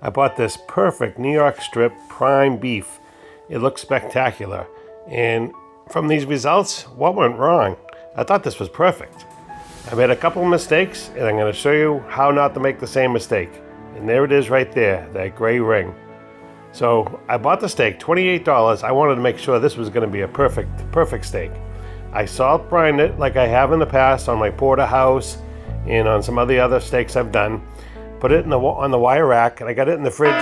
I bought this perfect New York strip prime beef. It looks spectacular. And from these results, what went wrong? I thought this was perfect. I made a couple of mistakes, and I'm going to show you how not to make the same mistake. And there it is right there, that gray ring. So I bought the steak, $28. I wanted to make sure this was going to be a perfect steak. I salt brined it like I have in the past on my porterhouse and on some of the other steaks I've done. Put it on the wire rack, and I got it in the fridge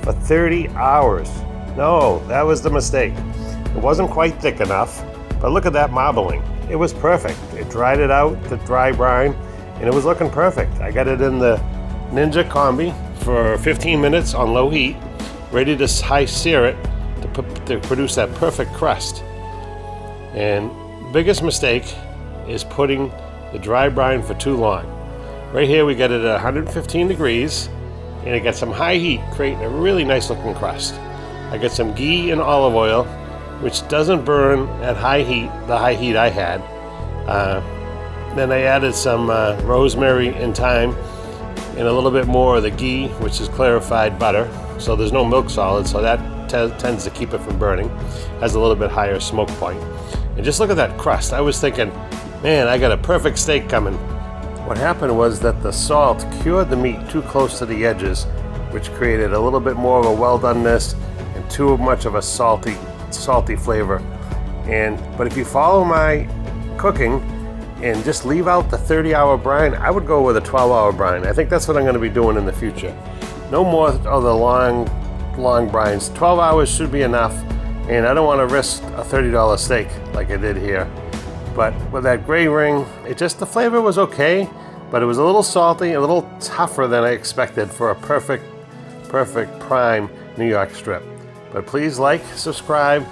for 30 hours. No, that was the mistake. It wasn't quite thick enough, but look at that marbling. It was perfect. It dried it out, the dry brine, and it was looking perfect. I got it in the Ninja Combi for 15 minutes on low heat, ready to high sear it to produce that perfect crust. And biggest mistake is putting the dry brine for too long. Right here we got it at 115 degrees, and it got some high heat, creating a really nice looking crust. I got some ghee and olive oil, which doesn't burn at high heat, the high heat I had. Then I added some rosemary and thyme, and a little bit more of the ghee, which is clarified butter. So there's no milk solid, so that tends to keep it from burning. Has a little bit higher smoke point. And just look at that crust. I was thinking, man, I got a perfect steak coming. What happened was that the salt cured the meat too close to the edges, which created a little bit more of a well-doneness and too much of a salty flavor. But if you follow my cooking and just leave out the 30-hour brine, I would go with a 12-hour brine. I think that's what I'm going to be doing in the future. No more of the long brines. 12 hours should be enough, and I don't want to risk a $30 steak like I did here. But with that gray ring, the flavor was okay, but it was a little salty, a little tougher than I expected for a perfect prime New York strip. But please like, subscribe,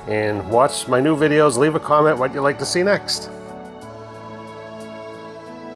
and watch my new videos. Leave a comment what you'd like to see next.